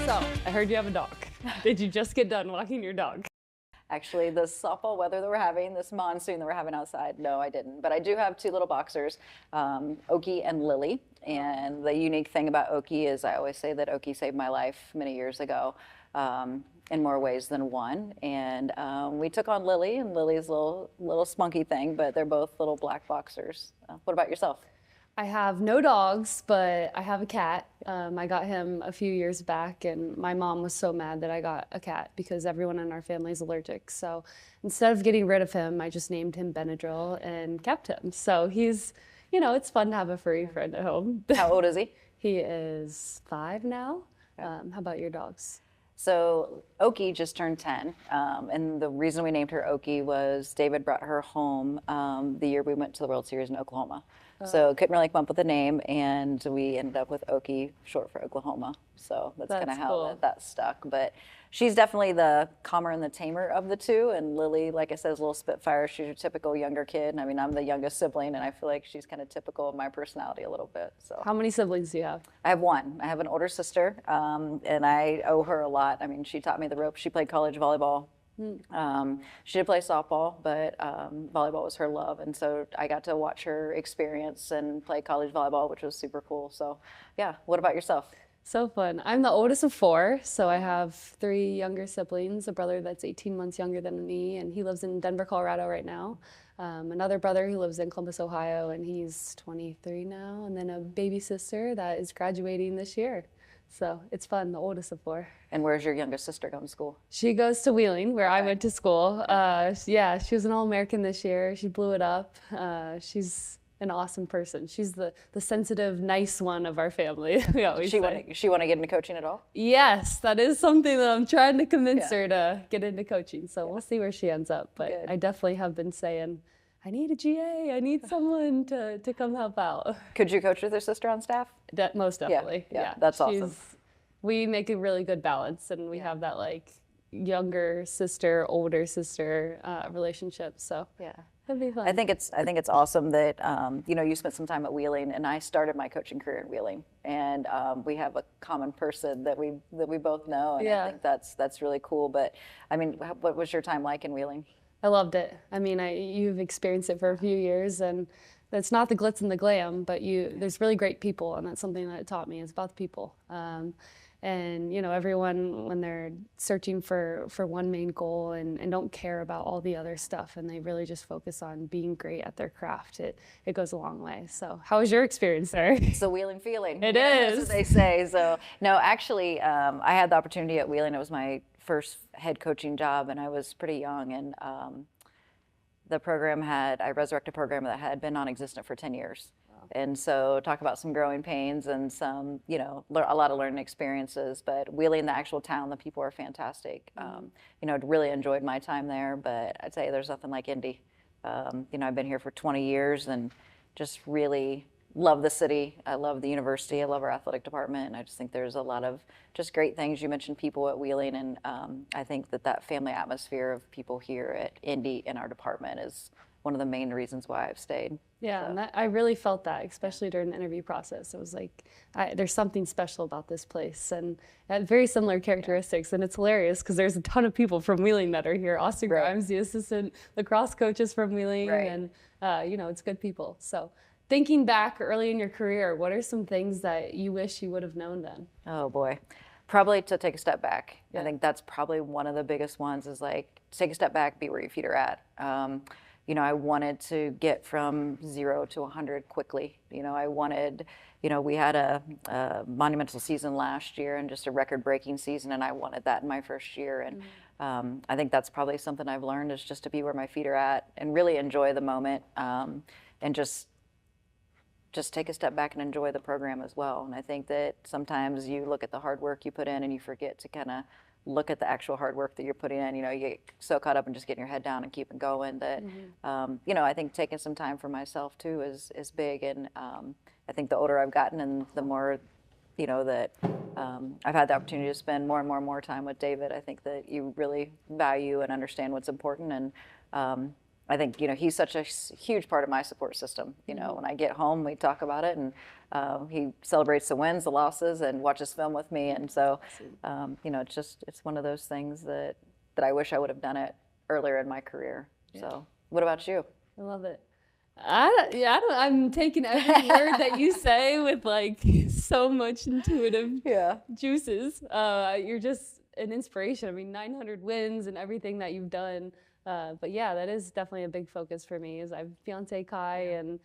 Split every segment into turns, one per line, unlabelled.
So, I heard you have a dog. Did you just get done walking your dog?
Actually, the softball weather that we're having, this monsoon that we're having outside, no, I didn't. But I do have two little boxers, Oki and Lily. And the unique thing about Oki is I always say that Oki saved my life many years ago in more ways than one. And we took on Lily, and Lily's a little spunky thing, but they're both little black boxers. What about yourself?
I have no dogs, but I have a cat. I got him a few years back, and my mom was so mad that I got a cat because everyone in our family is allergic. So instead of getting rid of him, I just named him Benadryl and kept him. So he's, it's fun to have a furry friend at home.
How old is he?
He is 5 now. How about your dogs?
So Oki just turned 10, and the reason we named her Oki was David brought her home the year we went to the World Series in Oklahoma. So couldn't really come up with a name, and we ended up with Oki, short for Oklahoma. So that's kind of how
cool.
that stuck. But she's definitely the calmer and the tamer of the two, and Lily, like I said, is a little spitfire. She's your typical younger kid. I mean, I'm the youngest sibling, and I feel like she's kind of typical of my personality a little bit. So
How many siblings do you have?
I have one. I have an older sister, and I owe her a lot. I mean, she taught me the ropes. She played college volleyball. She did play softball, but volleyball was her love, and so I got to watch her experience and play college volleyball, which was super cool. So, yeah. What about yourself?
So fun. I'm the oldest of 4, so I have 3 younger siblings, a brother that's 18 months younger than me, and he lives in Denver, Colorado right now. Another brother who lives in Columbus, Ohio, and he's 23 now, and then a baby sister that is graduating this year. So it's fun, the oldest of 4.
And where's your youngest sister going to school?
She goes to Wheeling, where I went to school. Yeah, she was an All-American this year. She blew it up. She's an awesome person. She's the sensitive, nice one of our family. We always say.
She want to get into coaching at all?
Yes, that is something that I'm trying to convince her to get into coaching. So we'll see where she ends up. But
Good.
I definitely have been saying, I need a GA. I need someone to come help out.
Could you coach with her sister on staff?
Most definitely.
Yeah, that's awesome.
We make a really good balance, and we have that like younger sister, older sister relationship. So
Yeah.
it'd be fun.
I think it's awesome that you spent some time at Wheeling, and I started my coaching career in Wheeling, and we have a common person that we both know, and I think that's really cool. But I mean, what was your time like in Wheeling?
I loved it. I mean, you've experienced it for a few years, and it's not the glitz and the glam, but there's really great people, and that's something that it taught me. It's about the people. And everyone, when they're searching for one main goal and don't care about all the other stuff, and they really just focus on being great at their craft, it goes a long way. So how was your experience there?
It's a Wheeling feeling.
It
That's
is.
what they say. So no, actually, I had the opportunity at Wheeling. It was my first head coaching job, and I was pretty young, and the program I resurrected a program that had been non-existent for 10 years. And so talk about some growing pains and some, a lot of learning experiences. But Wheeling, the actual town, the people are fantastic. Really enjoyed my time there. But I'd say there's nothing like Indy. I've been here for 20 years and just really love the city. I love the university. I love our athletic department. And I just think there's a lot of just great things. You mentioned people at Wheeling, and I think that family atmosphere of people here at Indy in our department is one of the main reasons why I've stayed.
Yeah,
So.
and I really felt that, especially during the interview process. It was like, there's something special about this place, and it had very similar characteristics. And it's hilarious because there's a ton of people from Wheeling that are here. Austin Grimes, the assistant lacrosse coach, is from Wheeling, and it's good people. So thinking back early in your career, what are some things that you wish you would have known then?
Oh boy, probably to take a step back. I think that's probably one of the biggest ones is like take a step back, be where your feet are at. I wanted to get from 0 to 100 quickly. I wanted, we had a monumental season last year and just a record-breaking season, and I wanted that in my first year. And I think that's probably something I've learned is just to be where my feet are at and really enjoy the moment, and just take a step back and enjoy the program as well. And I think that sometimes you look at the hard work you put in and you forget to kind of look at the actual hard work that you're putting in. You get so caught up in just getting your head down and keeping going that, I think taking some time for myself too is big. And I think the older I've gotten and the more, that I've had the opportunity to spend more and more time with David, I think that you really value and understand what's important. And I think, he's such a huge part of my support system. When I get home, we talk about it, and he celebrates the wins, the losses, and watches film with me. And so, it's one of those things that I wish I would have done it earlier in my career. Yeah. So, what about you?
I love it. I'm taking every word that you say with like so much intuitive juices. You're just an inspiration. I mean, 900 wins and everything that you've done. But yeah, that is definitely a big focus for me. Is I have fiance Kai, and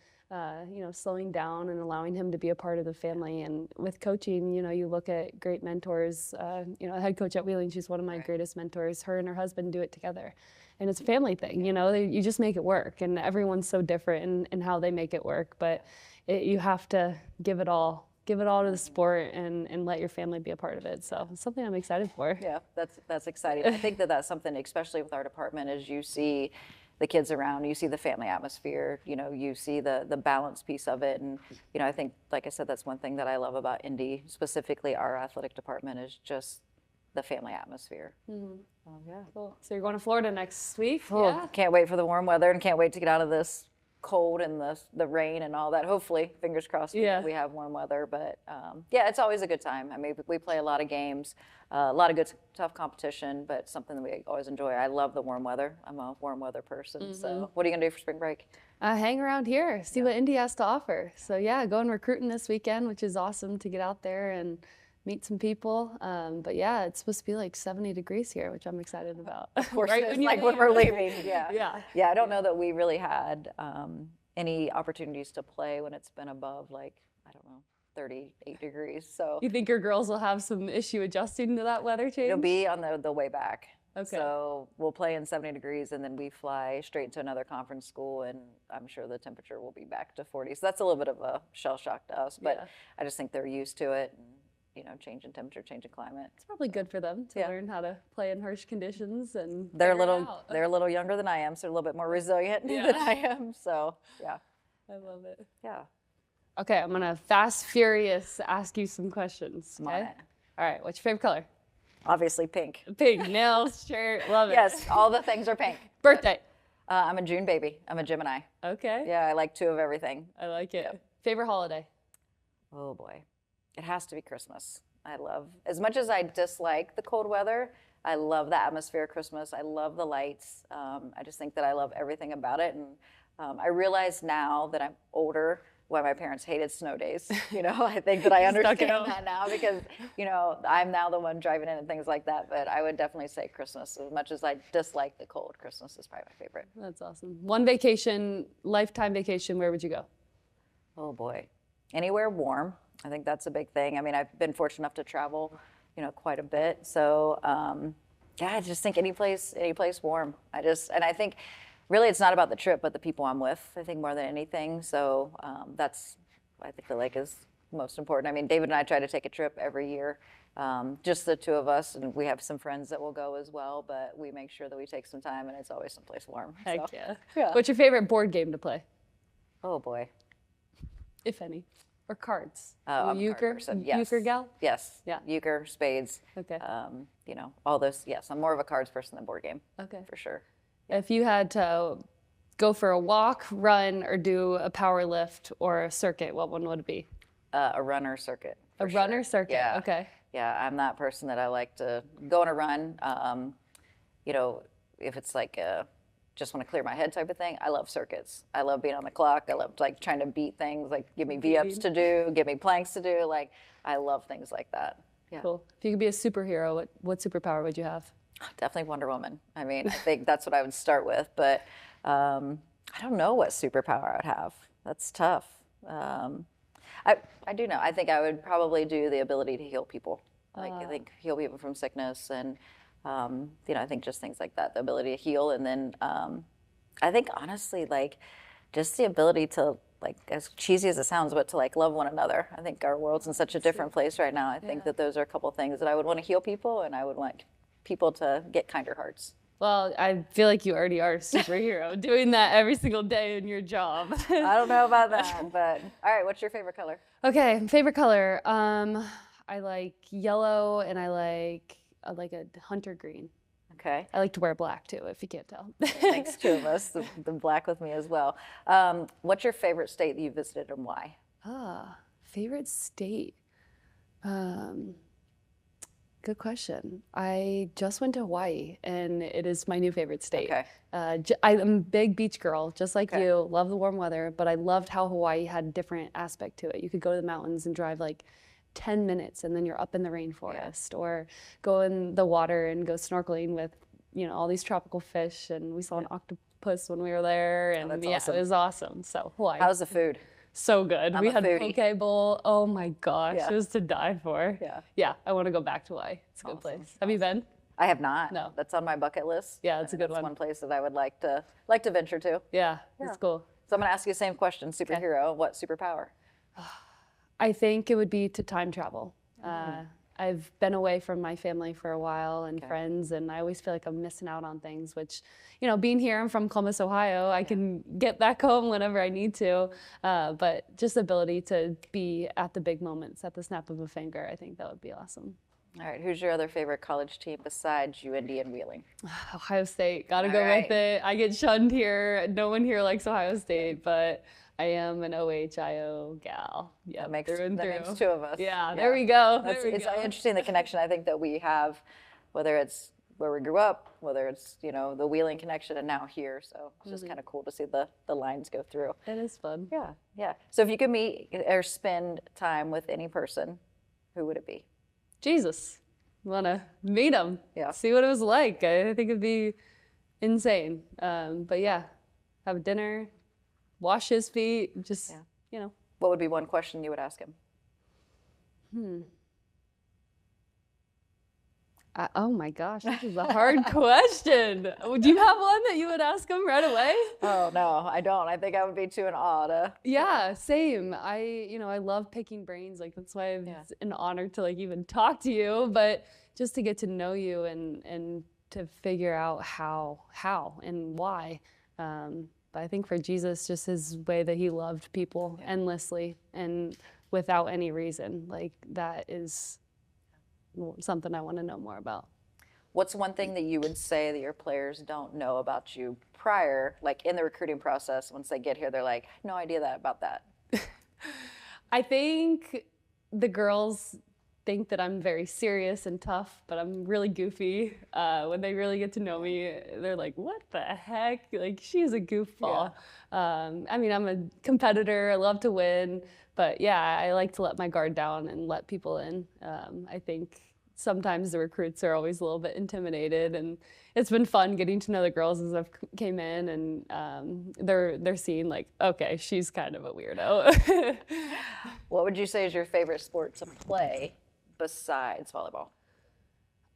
slowing down and allowing him to be a part of the family. And with coaching, you look at great mentors. A head coach at Wheeling, she's one of my greatest mentors. Her and her husband do it together. And it's a family thing, you just make it work, and everyone's so different in how they make it work, but you have to give it all to the sport and let your family be a part of it. So it's something I'm excited for.
Yeah, that's exciting. I think that's something, especially with our department, is you see the kids around, you see the family atmosphere, you see the balance piece of it. And, I think, like I said, that's one thing that I love about Indy, specifically our athletic department, is just the family atmosphere. Mm-hmm.
Oh, yeah. Cool. So you're going to Florida next week?
Oh, yeah. Can't wait for the warm weather, and can't wait to get out of this cold and the rain and all that. Hopefully, fingers crossed, we have warm weather. But it's always a good time. I mean, we play a lot of games, a lot of good, tough competition, but something that we always enjoy. I love the warm weather. I'm a warm weather person. Mm-hmm. So what are you going to do for spring break?
Hang around here, see what Indy has to offer. So going recruiting this weekend, which is awesome to get out there and meet some people. But it's supposed to be like 70 degrees here, which I'm excited about.
Of course, right when we're leaving. Yeah. I don't know that we really had any opportunities to play when it's been above 38 degrees. So
you think your girls will have some issue adjusting to that weather change?
It'll be on the way back.
Okay.
So we'll play in 70 degrees, and then we fly straight to another conference school, and I'm sure the temperature will be back to 40. So that's a little bit of a shell shock to us, but I just think they're used to it. And, change in temperature, change in climate.
It's probably good for them to learn how to play in harsh conditions, and
they're a little younger than I am, so they're a little bit more resilient than I am. So
I love it.
Yeah.
Okay, I'm gonna fast furious ask you some questions.
Okay.
All right. What's your favorite color?
Obviously pink.
Pink, nails, shirt, love it.
Yes, all the things are pink.
Birthday?
I'm a June baby. I'm a Gemini.
Okay.
Yeah, I like 2 of everything.
I like it. Yep. Favorite holiday?
Oh boy. It has to be Christmas. I love, as much as I dislike the cold weather, I love the atmosphere of Christmas. I love the lights. I just think that I love everything about it. And I realize now that I'm older why my parents hated snow days. I think that I understand that now because, I'm now the one driving in and things like that. But I would definitely say Christmas. As much as I dislike the cold, Christmas is probably my favorite.
That's awesome. One vacation, lifetime vacation, where would you go?
Oh boy. Anywhere warm. I think that's a big thing. I mean, I've been fortunate enough to travel, quite a bit. So, I just think any place warm. And I think really it's not about the trip, but the people I'm with, I think more than anything. So I think the lake is most important. I mean, David and I try to take a trip every year, just the 2 of us, and we have some friends that will go as well, but we make sure that we take some time, and it's always someplace warm.
Heck yeah. What's your favorite board game to play?
Oh boy.
If any. Or cards?
I'm a card person. Yes.
Euchre gal?
Yes. Yeah. Euchre, spades.
Okay.
All those. Yes, I'm more of a cards person than board game.
Okay.
For sure.
Yeah. If you had to go for a walk, run, or do a power lift or a circuit, what one would it be?
A runner circuit.
A runner circuit.
Yeah.
Okay.
Yeah, I'm that person that I like to go on a run. If it's like just want to clear my head type of thing, I love circuits. I love being on the clock. I love trying to beat things, give me V-ups to do, give me planks to do. I love things like that. Yeah.
Cool. If you could be a superhero, what superpower would you have?
Definitely Wonder Woman. I mean, I think that's what I would start with, but I don't know what superpower I would have. That's tough. I do know. I think I would probably do the ability to heal people. I think heal people from sickness and I think just things like that, the ability to heal. And then I think honestly, just the ability to, as cheesy as it sounds, but to love one another. I think our world's in such a different place right now. I think that those are a couple of things that I would want to heal people, and I would want people to get kinder hearts.
Well, I feel like you already are a superhero doing that every single day in your job.
I don't know about that, but all right, what's your favorite color?
Okay, favorite color. I like yellow, and I like a hunter green.
Okay.
I like to wear black too, if you can't tell.
Thanks, two of us, the black with me as well. What's your favorite state that you visited and why?
Favorite state? Um, Good question. I just went to Hawaii, and it is my new favorite state.
Okay.
I'm a big beach girl, just like
Okay.
you. Love the warm weather, but I loved how Hawaii had a different aspect to it. You could go to the mountains and drive like 10 minutes, and then you're up in the rainforest, or go in the water and go snorkeling with, all these tropical fish. And we saw an octopus when we were there, and
that's
yeah,
awesome.
it was awesome. So Hawaii.
How's the food?
So good.
I'm
We
a
had
foodie.
poke bowl. Oh my gosh,
Yeah.
it was to die for.
Yeah.
Yeah, I want to go back to Hawaii. It's a good place. Have you been?
I have not.
No.
That's on my bucket list.
Yeah, it's a good
That's
one.
one place that I would like to venture to.
Yeah, it's cool.
So I'm going to ask you the same question. Superhero, what superpower?
I think it would be to time travel. I've been away from my family for a while and friends, and I always feel like I'm missing out on things, which, being here, I'm from Columbus, Ohio, I can get back home whenever I need to. But just the ability to be at the big moments at the snap of a finger, I think that would be awesome.
All right. Who's your other favorite college team besides UIndy and Wheeling?
Ohio State, gotta go
right.
with it. I get shunned here. No one here likes Ohio State, but I am an OHIO gal. Yeah,
That makes
through and through.
two of us.
Yeah, there we go.
It's interesting, the connection I think that we have, whether it's where we grew up, whether it's, the Wheeling connection, and now here. So it's just kind of cool to see the lines go through.
It is fun.
Yeah, yeah. So if you could meet or spend time with any person, who would it be?
Jesus, want to meet him,
Yeah.
see what it was like. I think it'd be insane. But yeah, have dinner, wash his feet, just,
What would be one question you would ask him?
Oh my gosh, this is a hard question. Do you have one that you would ask him right away?
Oh, no, I don't. I think I would be too in awe to.
Yeah, same. I love picking brains. Like that's why it's an honor to like even talk to you, but just to get to know you and to figure out how and why. But I think for Jesus, just his way that he loved people endlessly and without any reason, like that is something I want to know more about.
What's one thing that you would say that your players don't know about you prior, like in the recruiting process, once they get here, they're like, no idea about that?
I think the girls think that I'm very serious and tough, but I'm really goofy. When they really get to know me, they're like, what the heck? Like, she's a goofball. I mean, I'm a competitor. I love to win. But yeah, I like to let my guard down and let people in. I think sometimes the recruits are always a little bit intimidated, and it's been fun getting to know the girls as I've came in, and they're seeing like, okay, she's kind of a weirdo.
What would you say is your favorite sport to play besides volleyball?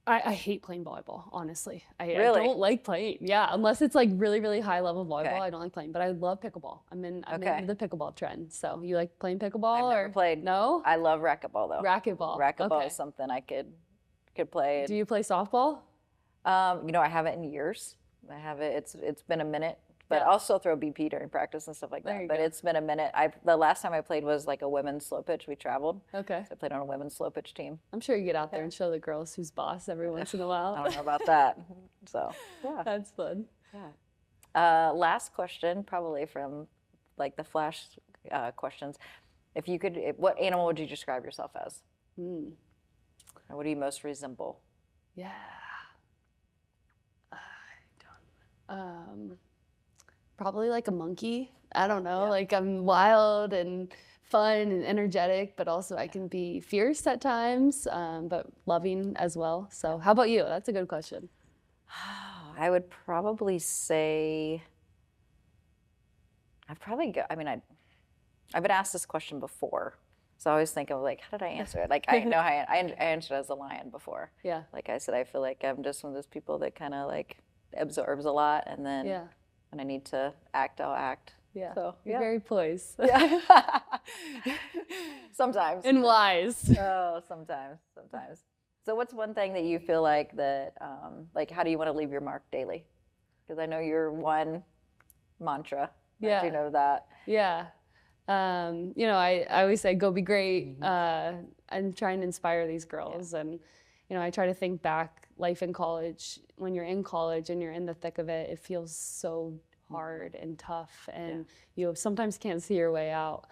I hate playing volleyball, honestly. I
Really?
don't like playing. Yeah, unless it's like really, really high level volleyball,
Okay.
I don't like playing. But I love pickleball. I'm
Okay.
into the pickleball trend. So you like playing pickleball
I've never played.
no?
I love racquetball though.
Racquetball.
Racquetball
Okay.
is something I could play.
Do you play softball?
I haven't in years. I have it. It's been a minute, but I'll still throw BP during practice and stuff like
There
that.
you
But
go.
it's been a minute. The last time I played was like a women's slow pitch. We traveled.
Okay.
So I played on a women's slow pitch team.
I'm sure you get out there and show the girls who's boss every once in a
I
while.
don't know about that. So yeah.
That's fun.
Last question, probably from like the flash questions. If you could, what animal would you describe yourself as? Or what do you most resemble?
Yeah. Probably like a monkey. I don't know. Like I'm wild and fun and energetic, but also I can be fierce at times, but loving as well. So how about you? That's a good question.
I would probably say, I've been asked this question before. So I always think of like, how did I answer it? Like I know I answered as a lion before.
Yeah.
Like I said, I feel like I'm just one of those people that kind of like absorbs a lot, and then when I need to act, I'll act.
Yeah.
So
You're very poised.
Sometimes.
And wise.
Oh, sometimes. So what's one thing that you feel like that, like how do you want to leave your mark daily? Because I know your one mantra.
Yeah.
Do you know that?
Yeah. I always say, go be great. I'm trying to inspire these girls. And, I try to think back life in college, when you're in college and you're in the thick of it, it feels so hard and tough, and you sometimes can't see your way out.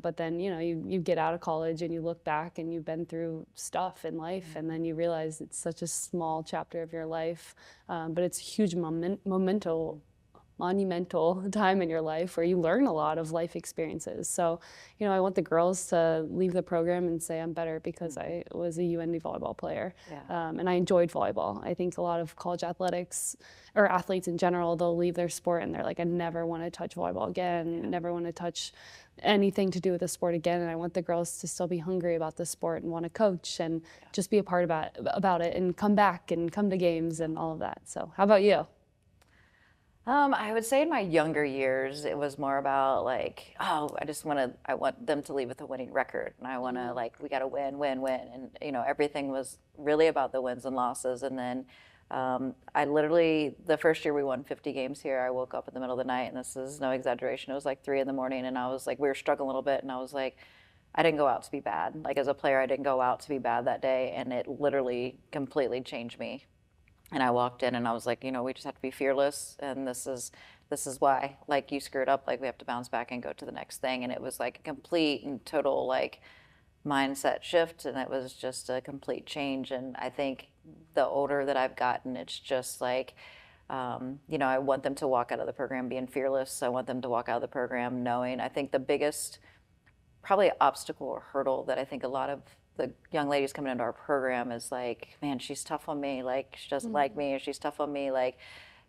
But then, you know, you get out of college and you look back and you've been through stuff in life, and then you realize it's such a small chapter of your life, but it's a huge monumental time in your life where you learn a lot of life experiences. So, you know, I want the girls to leave the program and say I'm better because I was a UIndy volleyball player. And I enjoyed volleyball. I think a lot of college athletics or athletes in general, they'll leave their sport and they're like, I never want to touch volleyball again, never want to touch anything to do with the sport again. And I want the girls to still be hungry about the sport and want to coach and just be a part about it and come back and come to games and all of that. So how about you?
I would say in my younger years, it was more about like, oh, I want them to leave with a winning record. And I want to like, we got to win, win, win. And, you know, everything was really about the wins and losses. And then I literally, the first year we won 50 games here, I woke up in the middle of the night, and this is no exaggeration. It was like 3 in the morning, and I was like, we were struggling a little bit. And I was like, I didn't go out to be bad. Like as a player, I didn't go out to be bad that day. And it literally completely changed me. And I walked in and I was like, you know, we just have to be fearless, and this is why. Like, you screwed up, like we have to bounce back and go to the next thing. And it was like a complete and total like mindset shift, and it was just a complete change. And I think the older that I've gotten, it's just like, you know, I want them to walk out of the program being fearless. I want them to walk out of the program knowing. I think the biggest probably obstacle or hurdle that I think a lot of the young ladies coming into our program is like, man, she's tough on me. Like, she doesn't like me, or she's tough on me, like,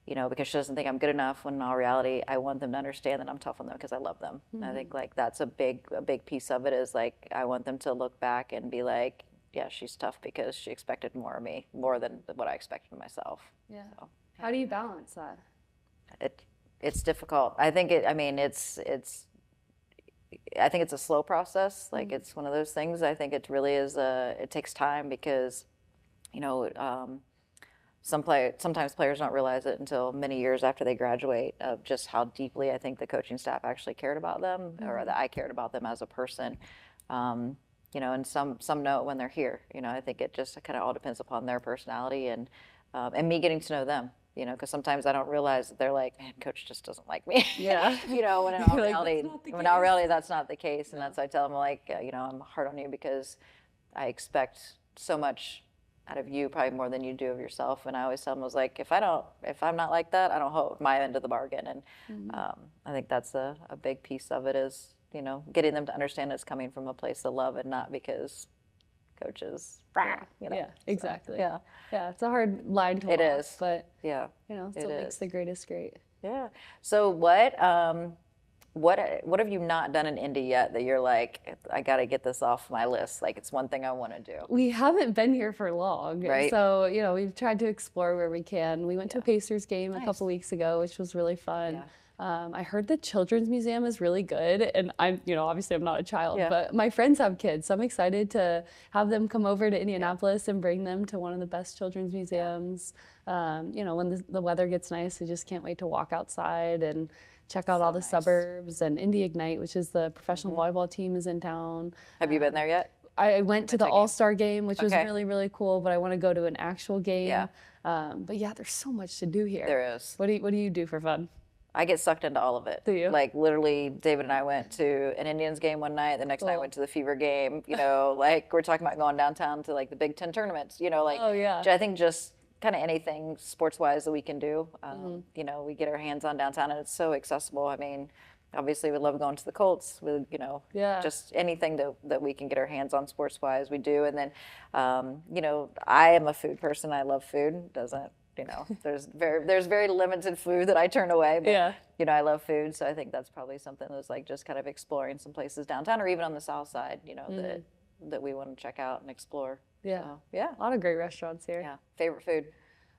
you know, because she doesn't think I'm good enough. When in all reality, I want them to understand that I'm tough on them because I love them. And I think like that's a big piece of it, is like, I want them to look back and be like, yeah, she's tough because she expected more of me, more than what I expected of myself.
Yeah. So, how do you balance that?
It's difficult. I think I think it's a slow process. Like it's one of those things. I think it really is. It takes time because, you know, sometimes players don't realize it until many years after they graduate of just how deeply I think the coaching staff actually cared about them, or that I cared about them as a person. You know, and some know it when they're here. You know, I think it just kind of all depends upon their personality and me getting to know them. You know, because sometimes I don't realize that they're like, man, coach just doesn't like me.
Yeah.
You know, when in all reality, that's not the case. And that's why I tell them, like, you know, I'm hard on you because I expect so much out of you, probably more than you do of yourself. And I always tell them, I was like, if I'm not like that, I don't hold my end of the bargain. And I think that's a big piece of it, is, you know, getting them to understand it's coming from a place of love and not because coaches. You know,
yeah, exactly.
So,
yeah, it's a hard line to walk. It is, but you know, still makes the greatest great.
Yeah. So what have you not done in Indy yet that you're like, I got to get this off my list? Like, it's one thing I want to do.
We haven't been here for long,
right?
So, you know, we've tried to explore where we can. We went to a Pacers game a couple weeks ago, which was really fun. Yeah. I heard the Children's Museum is really good, and you know, obviously I'm not a child, but my friends have kids, so I'm excited to have them come over to Indianapolis and bring them to one of the best children's museums. You know, when the weather gets nice, I just can't wait to walk outside and check out all the suburbs. And Indy Ignite, which is the professional volleyball team, is in town.
Have you been there yet?
I went to the All-Star game, which was really, really cool, but I want to go to an actual game. Yeah. But yeah, there's so much to do here.
There is.
What do you do for fun?
I get sucked into all of it.
Do you?
Like, literally, David and I went to an Indians game one night. The next night I went to the Fever game. You know, like, we're talking about going downtown to, like, the Big Ten tournaments. You know, like, I think just kind of anything sports-wise that we can do. You know, we get our hands on downtown, and it's so accessible. I mean, obviously, we love going to the Colts. We, you know, just anything that we can get our hands on sports-wise, we do. And then, you know, I am a food person. I love food. You know, there's very limited food that I turn away, but you know, I love food, so I think that's probably something that's like just kind of exploring some places downtown or even on the south side, you know, that we want to check out and explore.
Yeah.
So, yeah.
A lot of great restaurants here.
Yeah. Favorite food?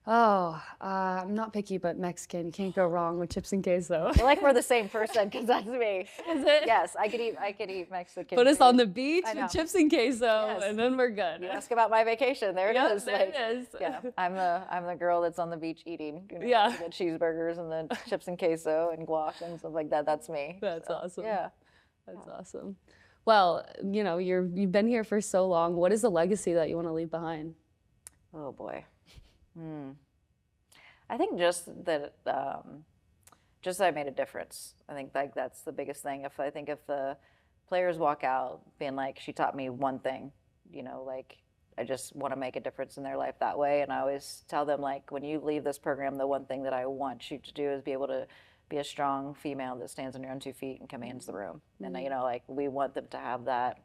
Oh, I'm not picky, but Mexican. Can't go wrong with chips and queso.
I feel like we're the same person, because that's me.
Is it?
Yes, I could eat Mexican.
Put us on the beach with chips and queso, and then we're good.
You ask about my vacation, there it is.
There it is.
Yeah, I'm the girl that's on the beach eating. You know, the cheeseburgers and the chips and queso and guac and stuff like that. That's me.
That's awesome.
Yeah,
that's awesome. Well, you know, you've been here for so long. What is the legacy that you want to leave behind?
Oh boy. I think just that I made a difference. I think like that's the biggest thing. If the players walk out being like, she taught me one thing, like I just want to make a difference in their life that way. And I always tell them, like, when you leave this program, the one thing that I want you to do is be able to be a strong female that stands on your own 2 feet and commands the room. And like we want them to have that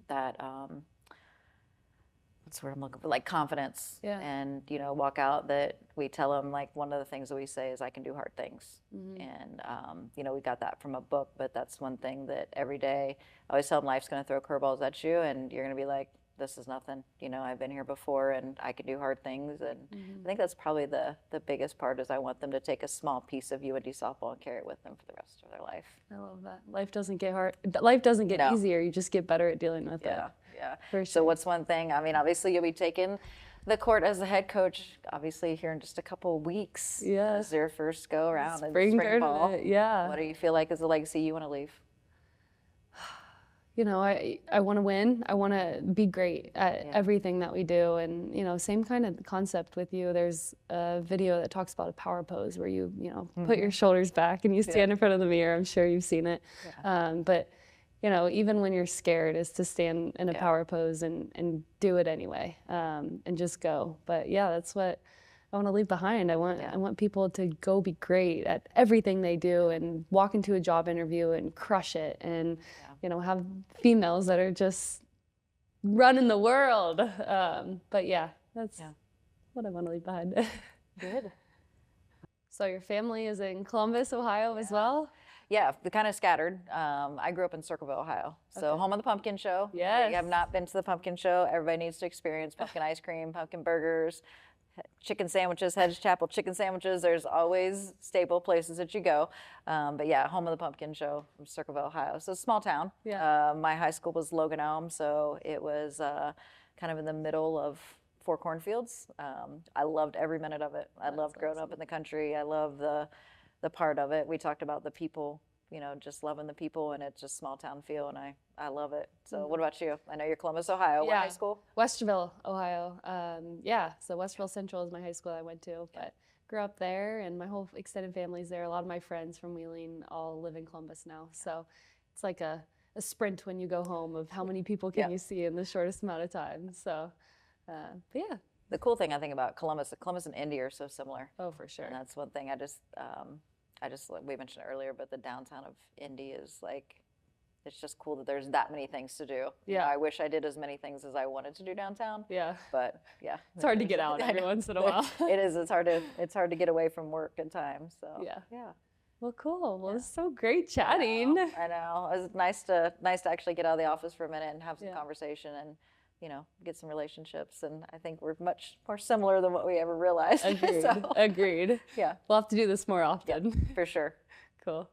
that's what I'm looking for, like confidence.
Yeah.
And walk out that we tell them, like, one of the things that we say is, I can do hard things. And we got that from a book, but that's one thing that every day I always tell them, life's going to throw curveballs at you and you're going to be like, this is nothing, I've been here before and I can do hard things. And I think that's probably the biggest part, is I want them to take a small piece of UIndy softball and carry it with them for the rest of their life.
I love that. Life doesn't get hard. Life doesn't get
No.
easier. You just get better at dealing with it.
Yeah.
For sure.
So what's one thing? I mean, obviously you'll be taking the court as the head coach, obviously here in just a couple of weeks.
Yeah.
As their first go around in
Spring
spring ball.
tournament, yeah.
What do you feel like is the legacy you want to leave?
I want to win. I want to be great at everything that we do. And, same kind of concept with you. There's a video that talks about a power pose where you, put your shoulders back and you stand in front of the mirror. I'm sure you've seen it.
Yeah.
But, even when you're scared, is to stand in a power pose and do it anyway, and just go. But yeah, that's what I want to leave behind. I want people to go be great at everything they do and walk into a job interview and crush it, and have females that are just running the world. But yeah, that's what I want to leave behind.
Good.
So your family is in Columbus, Ohio as well?
Yeah, kind of scattered. I grew up in Circleville, Ohio. So home of the pumpkin show.
Yes.
If you have not been to the pumpkin show, everybody needs to experience pumpkin ice cream, pumpkin burgers, chicken sandwiches, Hedge Chapel chicken sandwiches. There's always staple places that you go. But yeah, home of the pumpkin show from Circleville, Ohio. So small town.
Yeah.
My high school was Logan Elm, so it was kind of in the middle of 4 cornfields. I loved every minute of it. I loved growing up in the country. I love the part of it. We talked about the people, just loving the people, and it's just small town feel, and I love it. So what about you? I know you're Columbus, Ohio. What high school?
Westerville, Ohio. So Westerville Central is my high school I went to, but grew up there, and my whole extended family's there. A lot of my friends from Wheeling all live in Columbus now. So it's like a sprint when you go home of how many people can you see in the shortest amount of time. So, but yeah.
The cool thing I think about Columbus and Indy are so similar.
Oh, for sure.
And that's one thing we mentioned earlier, but the downtown of Indy is like, it's just cool that there's that many things to do.
Yeah.
I wish I did as many things as I wanted to do downtown.
Yeah.
But yeah.
It's hard to get out every once in a while.
It is. It's hard to get away from work at times. So
Yeah.
Yeah.
Well, cool. Well, it's so great chatting.
I know. It was nice to actually get out of the office for a minute and have some conversation and, get some relationships. And I think we're much more similar than what we ever realized.
Agreed.
So,
Agreed.
yeah.
We'll have to do this more often.
Yeah, for sure.
Cool.